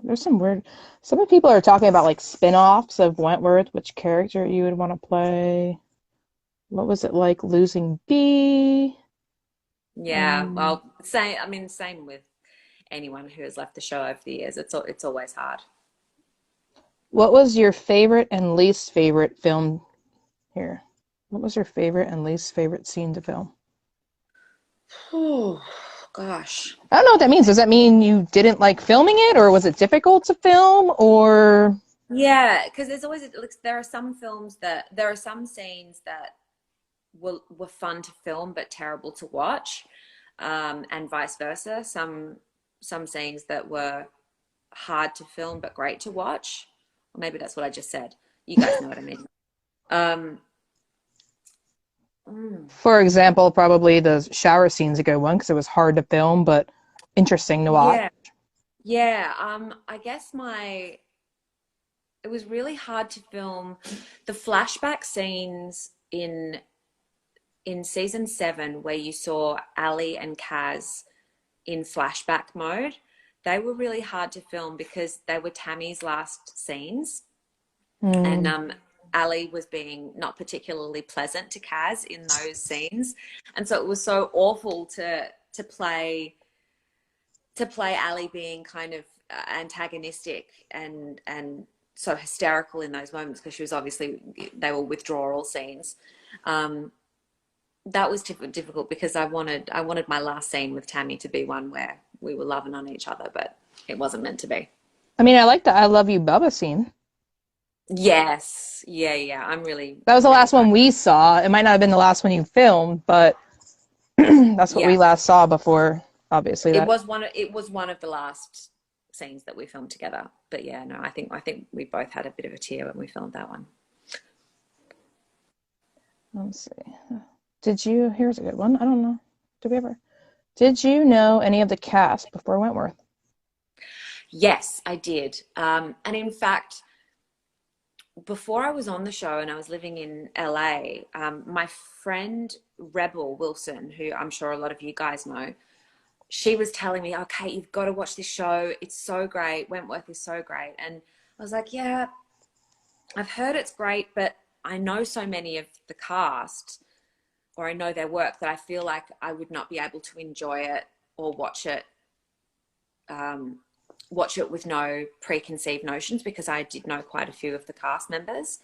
There's some weird. Some people are talking about like spin-offs of Wentworth, which character you would want to play. What was it like losing B? Yeah, Um, well, same. I mean, same with anyone who has left the show over the years. It's always hard. what was your favorite and least favorite film here? What was your favorite and least favorite scene to film? Oh, gosh. I don't know what that means. Does that mean you didn't like filming it, or was it difficult to film, or Yeah, because there's always like, there are some scenes that were fun to film but terrible to watch, and vice versa. Some scenes that were hard to film but great to watch. Or maybe that's what I just said. You guys know what I mean. Um, mm, for example, probably the shower scene's a good one because it was hard to film but interesting to watch. yeah, yeah. I guess it was really hard to film the flashback scenes in season 7 where you saw Ali and Kaz in flashback mode. They were really hard to film because they were Tammy's last scenes, and Hmm. Ali was being not particularly pleasant to Kaz in those scenes, and so it was so awful to play Ali being kind of antagonistic and so hysterical in those moments because she was obviously they were withdrawal scenes. Um, that was difficult because I wanted my last scene with Tammy to be one where we were loving on each other, but it wasn't meant to be. I mean, I like the "I love you, Bubba" scene. Yes, yeah, yeah. I'm really, That was the really last glad. one we saw. It might not have been the last one you filmed, but that's what we Yeah, last saw before, obviously, that. it was one of the last scenes that we filmed together. But yeah, no, I think we both had a bit of a tear when we filmed that one. Let's see. Here's a good one. I don't know. Did we ever? Did you know any of the cast before Wentworth? Yes, I did. And in fact, before I was on the show and I was living in LA, my friend Rebel Wilson, who I'm sure a lot of you guys know, she was telling me, okay, you've got to watch this show. It's so great. Wentworth is so great. And I was like, yeah, I've heard it's great, but I know so many of the cast or I know their work that I feel like I would not be able to enjoy it or um, watch it with no preconceived notions because I did know quite a few of the cast members.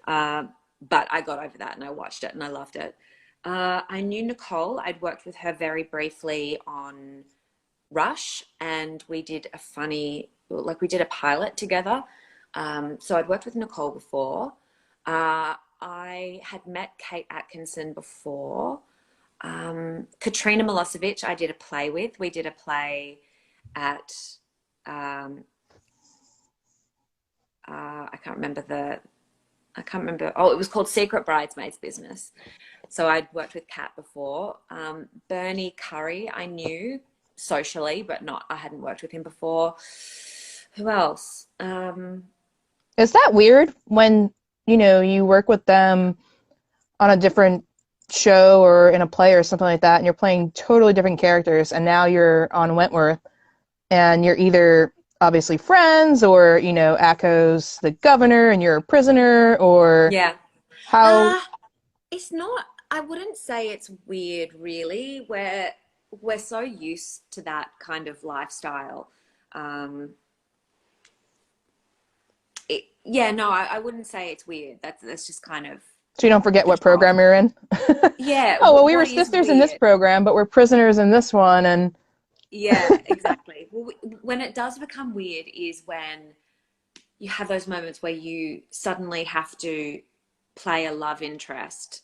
But I got over that and I watched it and I loved it. I knew Nicole. I'd worked with her very briefly on Rush, and we did a pilot together. So I'd worked with Nicole before. I had met Kate Atkinson before. Katrina Milosevic, I did a play with. We did a play at, um, I can't remember I can't remember. Oh, it was called Secret Bridesmaids Business. So I'd worked with Kat before. Bernie Curry, I knew socially, but I hadn't worked with him before. Who else? Is that weird when, you work with them on a different show or in a play or something like that, and you're playing totally different characters, and now you're on Wentworth, and you're either obviously friends or, Akko's the governor and you're a prisoner, or Yeah. how. Uh, it's not, I wouldn't say it's weird, really. We're so used to that kind of lifestyle. Um, yeah, no, I wouldn't say it's weird. That's just kind of So you don't forget the what program job. you're in. Yeah, Oh, well, we were what is sisters in this weird. program, but we're prisoners in this one, and Yeah, exactly. Well, when it does become weird is when you have those moments where you suddenly have to play a love interest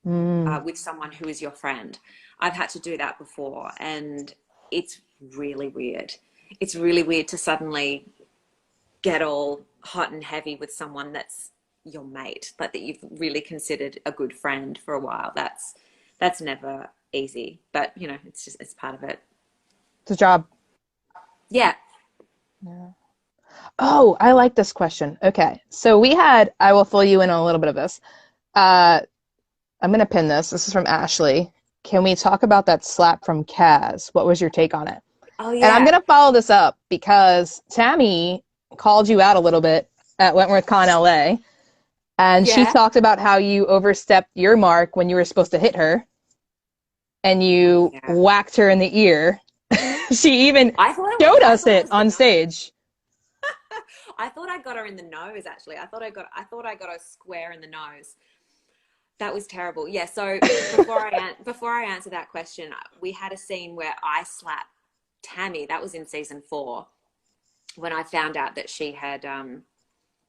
mm, with someone who is your friend. I've had to do that before, and it's really weird. It's really weird to suddenly get all hot and heavy with someone that's your mate, like that you've really considered a good friend for a while. That's never easy, but it's part of it. it's a job. Yeah. Yeah. Oh, I like this question. Okay, so I will fill you in on a little bit of this. Uh, I'm gonna pin this. This is from Ashley. Can we talk about that slap from Kaz? What was your take on it? Oh And I'm yeah. gonna follow this up because Tammy called you out a little bit at Wentworth Con LA, and she Yeah. talked about how you overstepped your mark when you were supposed to hit her, and Oh you yeah. whacked her in the ear. She even showed I us thought it it was the on nose. stage. I thought I got her in the nose actually. I thought I got her square in the nose. That was terrible. Yeah, so before I answer that question, we had a scene where I slapped Tammy. That was in season 4 when I found out that she had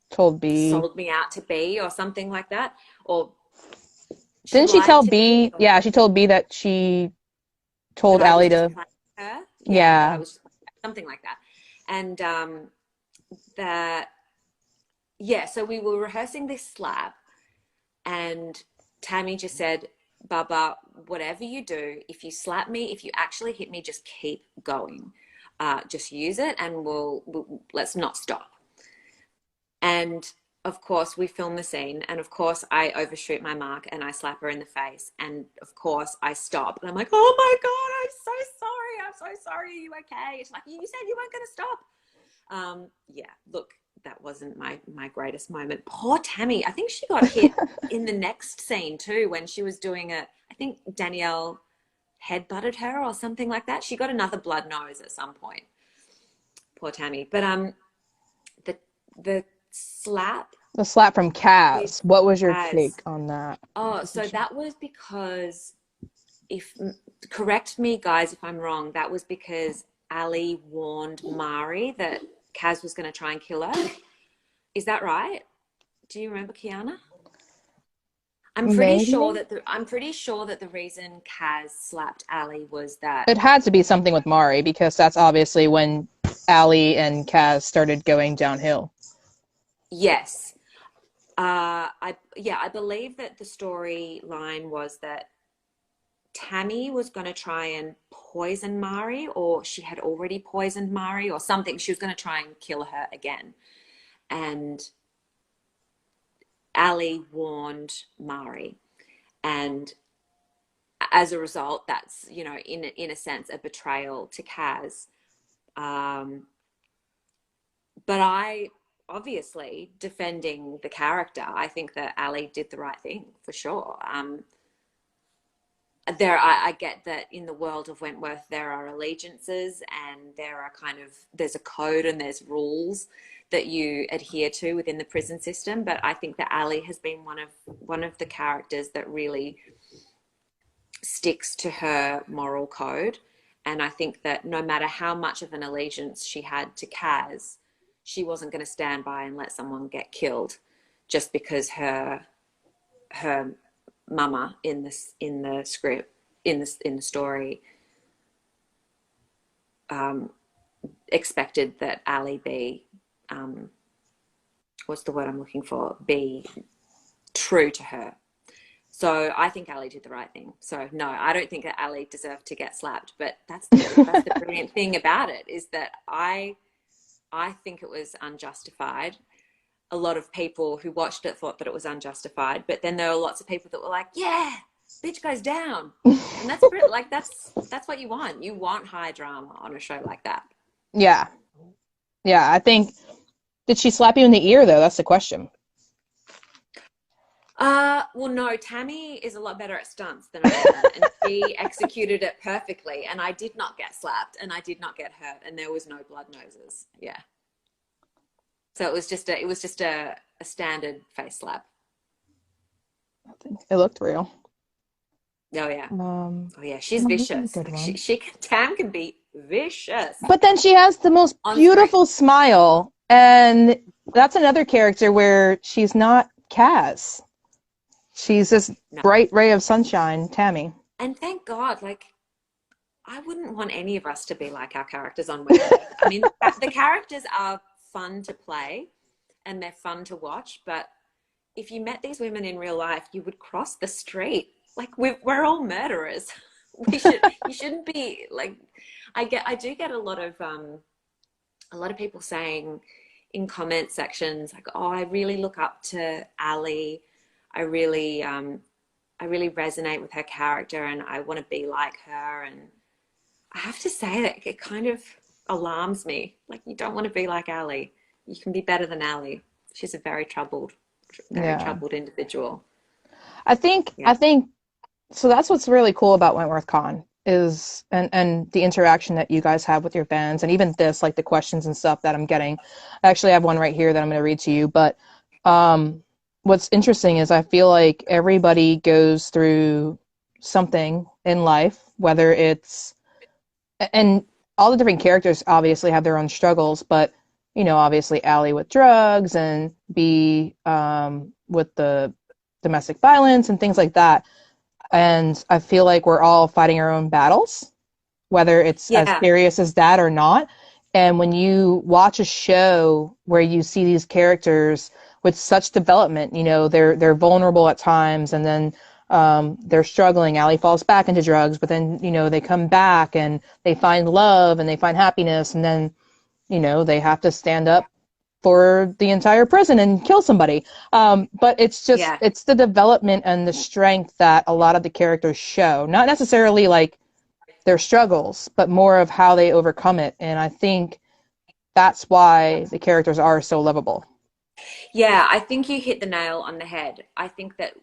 Told B. sold me out to B or something like that, or she Didn't she lied tell to B, B? or Yeah, she told B that she that told I was Allie just to. playing her. Yeah, that I Yeah, was something like that. And that yeah, so we were rehearsing this slap, and Tammy just said, Baba, whatever you do, if you slap me, if you actually hit me, just keep going. Just use it, and let's not stop. And of course, we film the scene, and of course, I overshoot my mark and I slap her in the face. And of course, I stop, and I'm like, "Oh my god, I'm so sorry. I'm so sorry. Are you okay?" It's like, "You said you weren't going to stop." Yeah, look, that wasn't my greatest moment. Poor Tammy. I think she got hit in the next scene too when she was doing it. I think Danielle headbutted her or something like that. She got another blood nose at some point. Poor Tammy. But the the slap the slap from with Kaz. What was your Kaz. take on that? Oh, so that was because if correct me guys if I'm wrong, that was because Ali warned Mari that Kaz was going to try and kill her. Is that right? Do you remember, Kiana? Maybe I'm pretty sure that the reason Kaz slapped Ali was that it had to be something with Mari because that's obviously when Allie and Kaz started going downhill. yes. I believe that the storyline was that Tammy was going to try and poison Mari, or she had already poisoned Mari, or something. She was going to try and kill her again, and Ali warned Mari, and as a result, that's in a sense a betrayal to Kaz. Um, but I obviously defending the character, I think that Ali did the right thing for sure. I get that in the world of Wentworth there are allegiances and there's a code and there's rules that you adhere to within the prison system. But I think that Ali has been one of the characters that really sticks to her moral code. And I think that no matter how much of an allegiance she had to Kaz, she wasn't going to stand by and let someone get killed just because her mama in the script in the story um, expected that Ali be what's the word I'm looking for, be true to her. So I think Ali did the right thing. So no, I don't think that Ali deserved to get slapped. But that's the brilliant thing about it is that I think it was unjustified. A lot of people who watched it thought that it was unjustified, but then there were lots of people that were like, "Yeah, bitch goes down," and that's what you want. You want high drama on a show like that. Yeah, yeah. I think. Did she slap you in the ear though? That's the question. Well, no, Tammy is a lot better at stunts than I am, and she executed it perfectly. And I did not get slapped, and I did not get hurt, and there was no blood noses. Yeah, so it was just a standard face slap. I think it looked real. Oh yeah, oh yeah, she's This is a vicious. good Like one. Tam can be vicious But then she has the most on screen. beautiful smile, and that's another character where she's not Cass. She's this No, bright ray of sunshine, Tammy. and thank God, like I wouldn't want any of us to be like our characters on Wentworth. I mean, the characters are fun to play and they're fun to watch, but if you met these women in real life, you would cross the street. Like we're all murderers. You shouldn't be like I do get a lot of people saying in comment sections like, "Oh, I really look up to Ali. I really I really resonate with her character and I want to be like her." And I have to say that it kind of alarms me. Like, you don't want to be like Ali. You can be better than Ali. She's a very Yeah. troubled individual. I think Yeah. I think so that's what's really cool about Wentworth Con is and the interaction that you guys have with your fans and even this like the questions and stuff that I'm getting. I actually have one right here that I'm going to read to you, but um what's interesting is I feel like everybody goes through something in life, whether it's and all the different characters obviously have their own struggles, but obviously Allie with drugs and B with the domestic violence and things like that. And I feel like we're all fighting our own battles, whether it's as Yeah. serious as that or not. And when you watch a show where you see these characters with such development, they're vulnerable at times, and then they're struggling. Allie falls back into drugs, but then they come back and they find love and they find happiness, and then they have to stand up for the entire prison and kill somebody. But Yeah. it's the development and the strength that a lot of the characters show, not necessarily like their struggles, but more of how they overcome it. And I think that's why the characters are so lovable. Yeah, I think you hit the nail on the head. I think that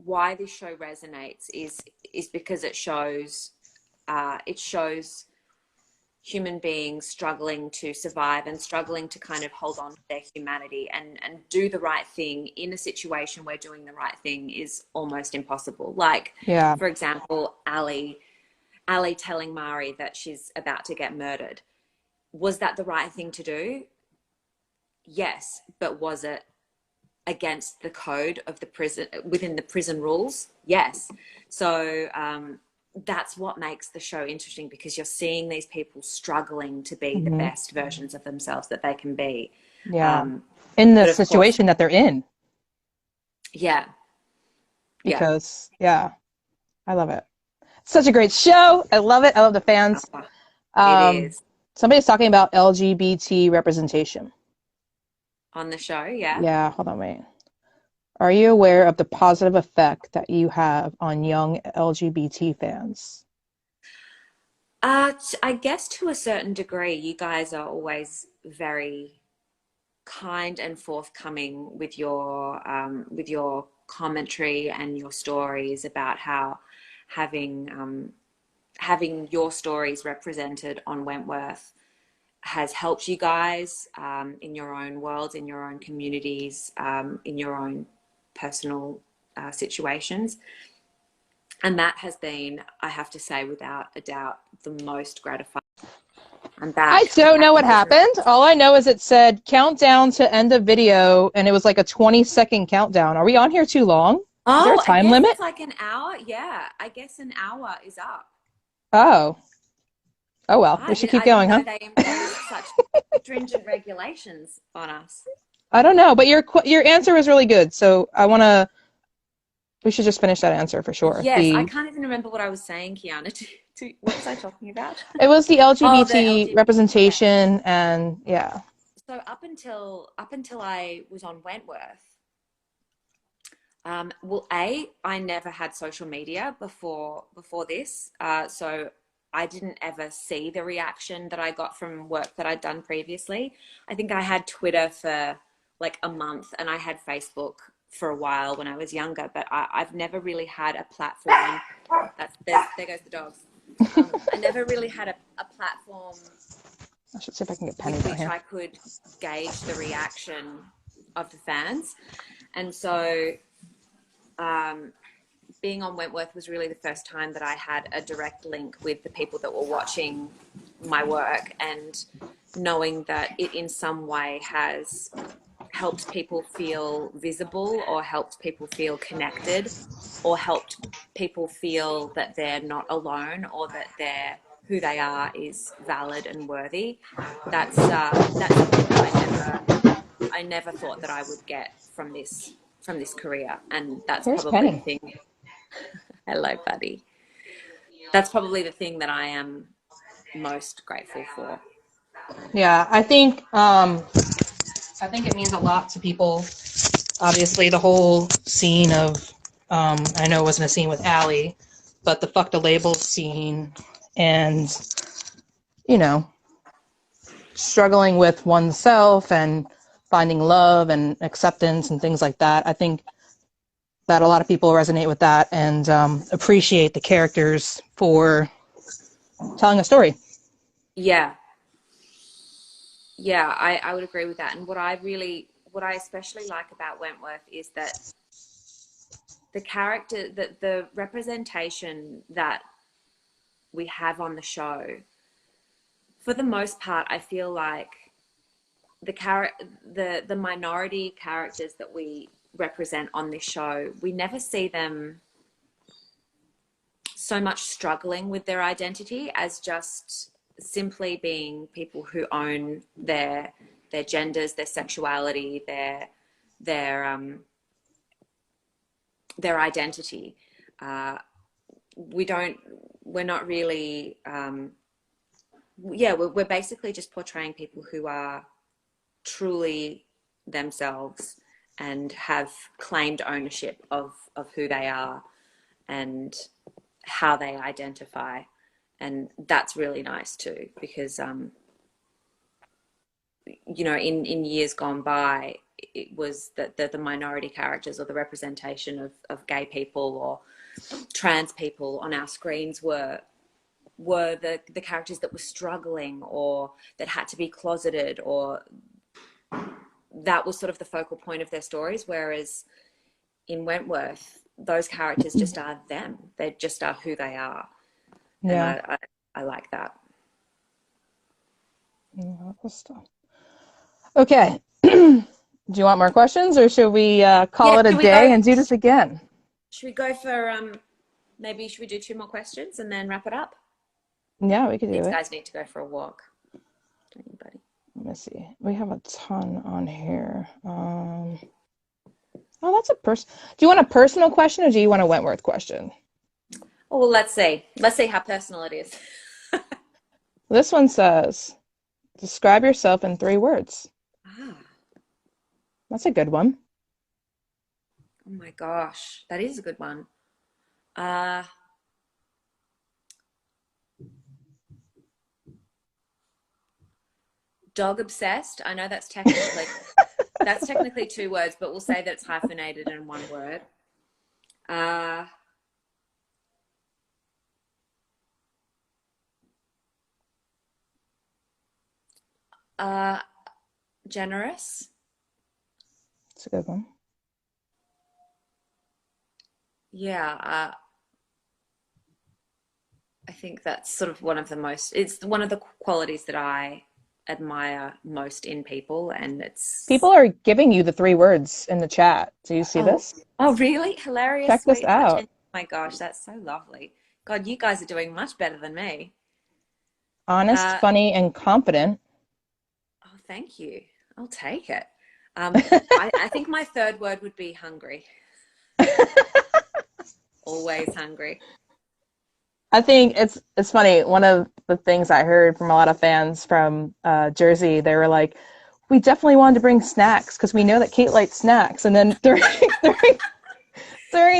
why this show resonates is because it shows human beings struggling to survive and struggling to kind of hold on to their humanity and do the right thing in a situation where doing the right thing is almost impossible. Like, Yeah. for example, Ali telling Mari that she's about to get murdered. Was that the right thing to do? Yes, but was it against the code of the prison, within the prison rules? Yes. So that's what makes the show interesting, because you're seeing these people struggling to be the Hmm. best versions of themselves that they can be. Yeah. Um, In the but of course, situation that they're in, yeah, yeah, because, yeah, I love it. Such a great show. I love it. I love the fans. it Um, is Somebody's talking about LGBT representation. on the show. Yeah. Yeah, hold on, wait. Are you aware of the positive effect that you have on young LGBT fans? I guess to a certain degree, you guys are always very kind and forthcoming with your commentary and your stories about how having your stories represented on Wentworth has helped you guys in your own worlds, in your own communities, in your own personal situations. And that has been, I have to say, without a doubt, the most gratifying. I'm I back. don't know Back what in business. happened. All I know is it said countdown to end of video, and it was like a 20-second countdown. Are we on here too long? Is there a Oh, I time guess limit? it's like an hour. Yeah, I guess an hour is up. Oh. Oh well, we should keep I didn't going, huh? know they imposed such stringent regulations on us. I don't know, but your answer was really good. So we should just finish that answer for sure. Yes, I The can't even remember what I was saying, Kiana. What was I talking about? It was the Oh, the LGBT LGBT. Yeah. representation and yeah. So up until I was on Wentworth, well, I never had social media before this, so I didn't ever see the reaction that I got from work that I'd done previously. I think I had Twitter for like a month, and I had Facebook for a while when I was younger, but I've never really had a platform. There goes the dogs. I never really had a platform I should see if I can get Penny with down which here. I could gauge the reaction of the fans. And so being on Wentworth was really the first time that I had a direct link with the people that were watching my work, and knowing that it in some way has helped people feel visible, or helped people feel connected, or helped people feel that they're not alone, or that who they are is valid and worthy. That's something that I never thought that I would get from this career, and that's Here's probably the Penny. thing. Hello, buddy. That's probably the thing that I am most grateful for. Yeah, I think it means a lot to people. Obviously the whole scene of I know it wasn't a scene with Allie, but the fuck the labels scene and you know, struggling with oneself and finding love and acceptance and things like that. I think that a lot of people resonate with that and appreciate the characters for telling a story. Yeah, yeah, I would agree with that. And what I especially like about Wentworth is that the character, that the representation that we have on the show, for the most part, I feel like the minority characters that we represent on this show, we never see them so much struggling with their identity as just simply being people who own their genders, their sexuality, their their identity. Uh, we don't. We're not really. Yeah, we're basically just portraying people who are truly themselves and have claimed ownership of who they are and how they identify. And that's really nice too, because in years gone by, it was that the minority characters or the representation of gay people or trans people on our screens were the characters that were struggling or that had to be closeted, or that was sort of the focal point of their stories. Whereas in Wentworth, those characters just are them. They just are who they are. And Yeah. I like that. Okay. Do you want more questions or should we call Yeah, it a day and do this again? should we go for maybe should we do two more questions and then wrap it up? Yeah, we could do These it. guys need to go for a walk. Anybody? Let me see. We have a ton on here. Oh, that's a person. Do you want a personal question or do you want a Wentworth question? Oh, well, let's see. Let's see how personal it is. This one says, describe yourself in 3 words. Ah, That's a good one. oh my gosh, that is a good one. Uh, Dog obsessed. I know that's technically 2 words, but we'll say that it's hyphenated in 1 word. Uh, uh, Generous. It's a good one. Yeah, I think that's sort of it's one of the qualities that I admire most in people, and People are giving you the 3 words in the chat. Do you see oh, this? oh, really? Hilarious, Check this sweetheart. out. Oh my gosh, that's so lovely. God, you guys are doing much better than me. Honest, Uh, funny, and confident. oh, thank you. I'll take it. I think my third word would be hungry. Always hungry. I think it's funny. One of the things I heard from a lot of fans from Jersey, they were like, "We definitely wanted to bring snacks because we know that Kate likes snacks." And then during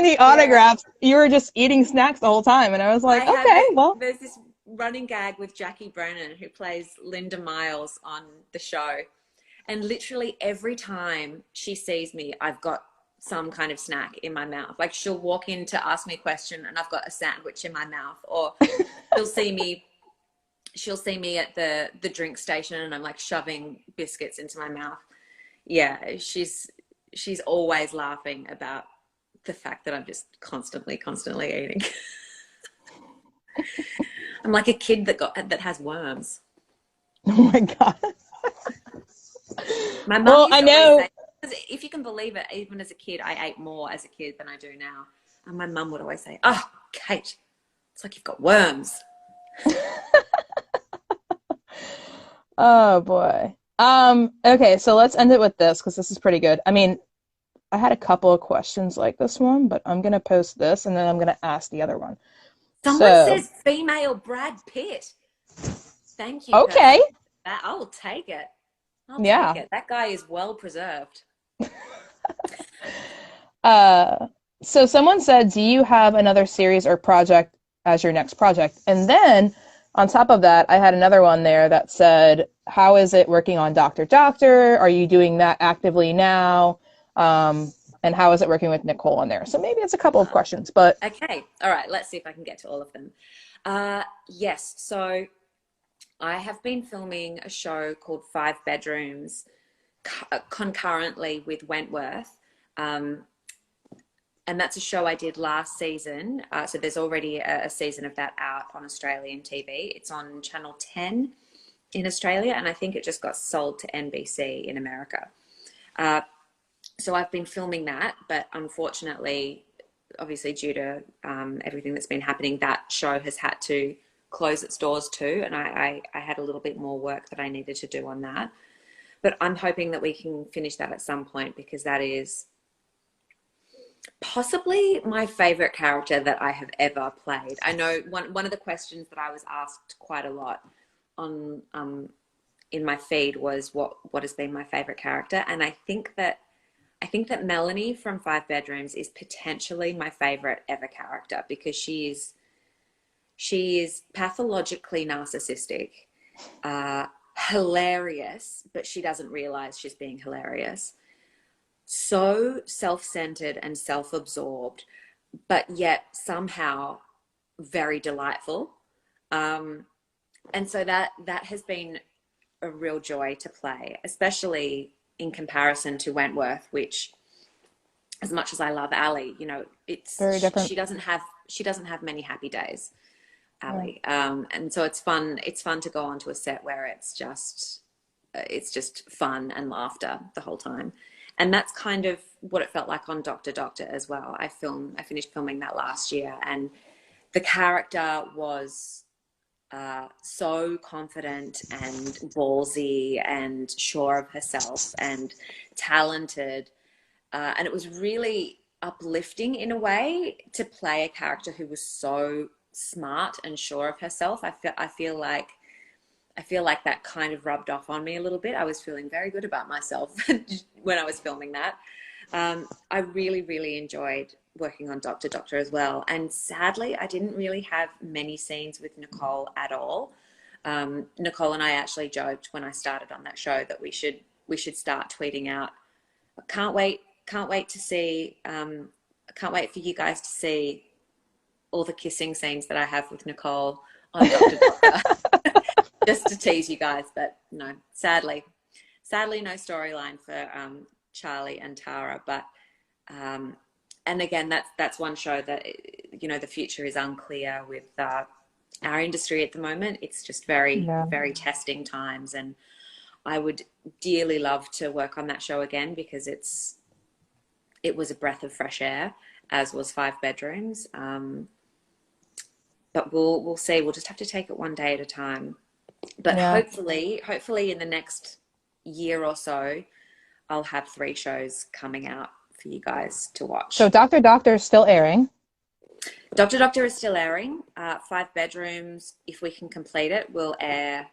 the Yeah. autographs, you were just eating snacks the whole time, and I was I like, have "Okay, it. well." There's this running gag with Jackie Brennan, who plays Linda Miles on the show. And literally every time she sees me, I've got some kind of snack in my mouth. Like she'll walk in to ask me a question and I've got a sandwich in my mouth. Or she'll see me she'll see me at the drink station and I'm like shoving biscuits into my mouth. Yeah, she's always laughing about the fact that I'm just constantly eating. I'm like a kid that has worms. Oh my God. My mum Well, used I to always know. say, because if you can believe it, even as a kid, I ate more as a kid than I do now. And my mum would always say, "Oh, Kate, it's like you've got worms." Oh boy. Okay, so let's end it with this because this is pretty good. I mean, I had a couple of questions like this one, but I'm gonna post this and then I'm gonna ask the other one. Someone So, says female Brad Pitt. Thank you, person. okay. I'll take it. I'll take Yeah. it. That guy is well preserved. Uh, so someone said, do you have another series or project as your next project? And then on top of that, I had another one there that said, how is it working on Doctor Doctor? Are you doing that actively now? And how is it working with Nicole on there? So maybe it's a couple of questions, but Okay, all right, let's see if I can get to all of them. Yes, so I have been filming a show called Five Bedrooms concurrently with Wentworth. Um, and that's a show I did last season. So there's already a season of that out on Australian TV. It's on Channel 10 in Australia, and I think it just got sold to NBC in America. Uh, so I've been filming that, but unfortunately, obviously due to everything that's been happening, that show has had to close its doors too, and I had a little bit more work that I needed to do on that. But I'm hoping that we can finish that at some point, because that is possibly my favorite character that I have ever played. I know one of the questions that I was asked quite a lot on in my feed was what has been my favorite character, and I think that Melanie from Five Bedrooms is potentially my favorite ever character, because she is pathologically narcissistic, hilarious, but she doesn't realize she's being hilarious. So self-centered and self-absorbed, but yet somehow very delightful. Um, and so that has been a real joy to play, especially in comparison to Wentworth, which, as much as I love Ali, very different. she doesn't have many happy days, Yeah. Ali. And so it's fun. It's fun to go onto a set where it's just fun and laughter the whole time. And that's kind of what it felt like on Doctor Doctor as well. I finished filming that last year, and the character was so confident and ballsy and sure of herself and talented. And it was really uplifting in a way to play a character who was so smart and sure of herself. I feel like that kind of rubbed off on me a little bit. I was feeling very good about myself when I was filming that. I really, really enjoyed working on Doctor Doctor as well. And sadly, I didn't really have many scenes with Nicole at all. Nicole and I actually joked when I started on that show that we should start tweeting out. Can't wait to see. Can't wait for you guys to see all the kissing scenes that I have with Nicole on Doctor Doctor, just to tease you guys. But no, sadly, no storyline for Charlie and Tara. But and again, that's one show that the future is unclear with our industry at the moment. It's just very, Yeah. very testing times, and I would dearly love to work on that show again, because it was a breath of fresh air, as was Five Bedrooms. But we'll see. We'll just have to take it one day at a time. But Yeah. hopefully in the next year or so, I'll have 3 shows coming out for you guys to So watch. Doctor Doctor is still airing. Doctor Doctor is still airing. Five Bedrooms, if we can complete it, will air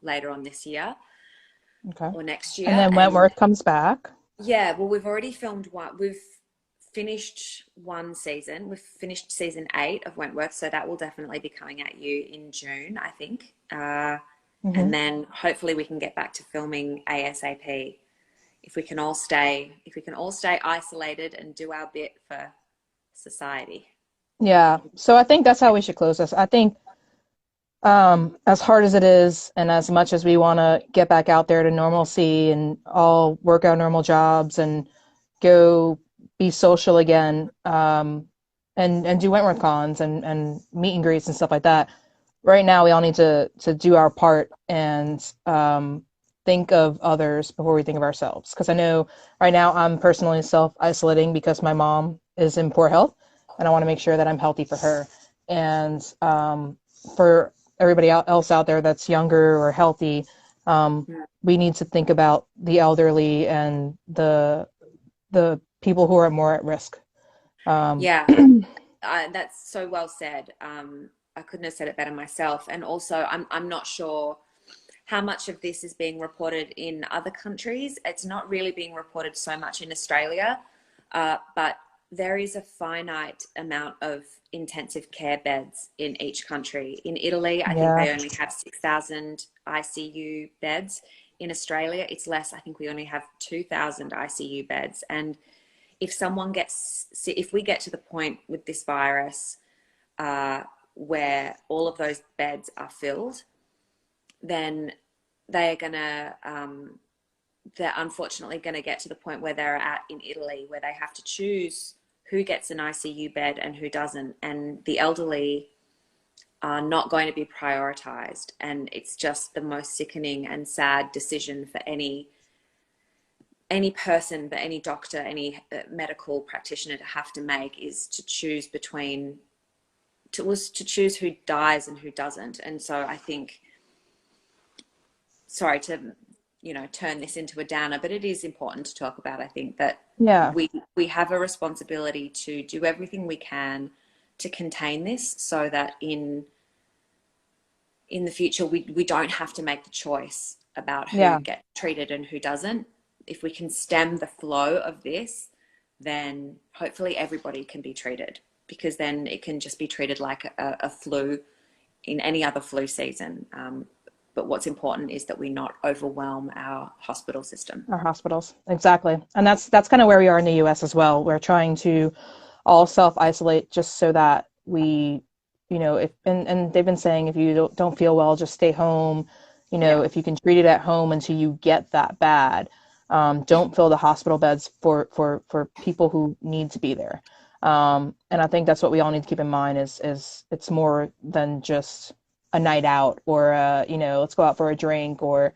later on this year Okay. or next And year. then And Wentworth comes back. yeah, well, we've already filmed one. We've finished one season. We've finished season 8 of Wentworth, so that will definitely be coming at you in June, I think. Hmm. And then hopefully we can get back to filming ASAP. If we can all stay isolated and do our bit for society. Yeah. So I think that's how we should close this. I think as hard as it is, and as much as we want to get back out there to normalcy and all work our normal jobs and go be social again, and do Wentworth cons and meet and greets and stuff like that. Right now, we all need to do our part and think of others before we think of ourselves. Because I know right now I'm personally self-isolating because my mom is in poor health, and I want to make sure that I'm healthy for her. And for everybody else out there that's younger or healthy, we need to think about the elderly and the people who are more at risk. Um, Yeah, that's so well said. I couldn't have said it better myself. And also, I'm not sure how much of this is being reported in other countries. It's not really being reported so much in Australia, but there is a finite amount of intensive care beds in each country. In Italy, I think Yeah. they only have 6,000 ICU beds. In Australia, it's less. I think we only have 2,000 ICU beds. And if we get to the point with this virus where all of those beds are filled, then they are going to, they're unfortunately going to get to the point where they're at in Italy, where they have to choose who gets an ICU bed and who doesn't. And the elderly are not going to be prioritized. And it's just the most sickening and sad decision for any person, but any doctor, any medical practitioner to have to make, is to choose to choose who dies and who doesn't. And so I think, sorry to turn this into a downer, but it is important to talk about. I think that Yeah. we have a responsibility to do everything we can to contain this, so that in the future we don't have to make the choice about who Yeah. gets treated and who doesn't. If we can stem the flow of this, then hopefully everybody can be treated, because then it can just be treated like a flu in any other flu season. But what's important is that we not overwhelm our hospital system. Our hospitals. Exactly. And that's kind of where we are in the US as well. We're trying to all self-isolate just so that we, if and they've been saying if you don't feel well, just stay home. Yeah, If you can treat it at home until you get that bad. Don't fill the hospital beds for people who need to be there. And I think that's what we all need to keep in mind is it's more than just a night out or let's go out for a drink, or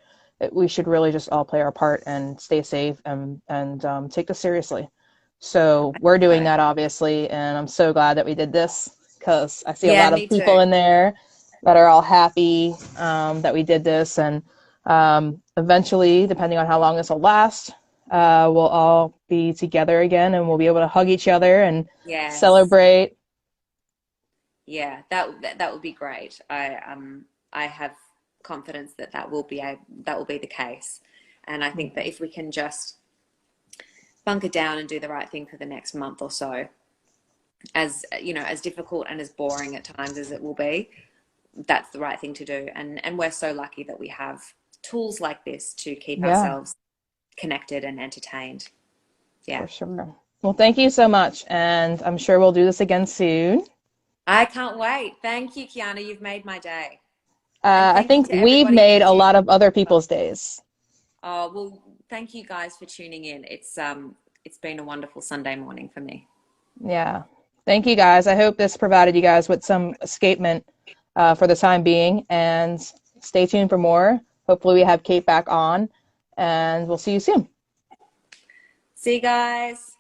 we should really just all play our part and stay safe and take this seriously. So we're doing so that obviously, and I'm so glad that we did this because I see a yeah, lot of me people too. in there that are all happy that we did this, and eventually, depending on how long this will last, we'll all be together again, and we'll be able to hug each other and Yes. celebrate. Yeah, that would be great. I have confidence that that will be the case, and I think that if we can just bunker down and do the right thing for the next month or so, as as difficult and as boring at times as it will be, that's the right thing to do. And we're so lucky that we have tools like this to keep Yeah, ourselves connected and entertained. for Yeah. sure. Well, thank you so much, and I'm sure we'll do this again soon. I can't wait. Thank you, Kiana. You've made my day. And I thank you think to we've everybody for made a tuning lot of other in. people's days. Oh, well, thank you guys for tuning in. It's been a wonderful Sunday morning for me. Yeah. Thank you guys. I hope this provided you guys with some escapement for the time being, and stay tuned for more. Hopefully, we have Kate back on, and we'll see you soon. See you guys.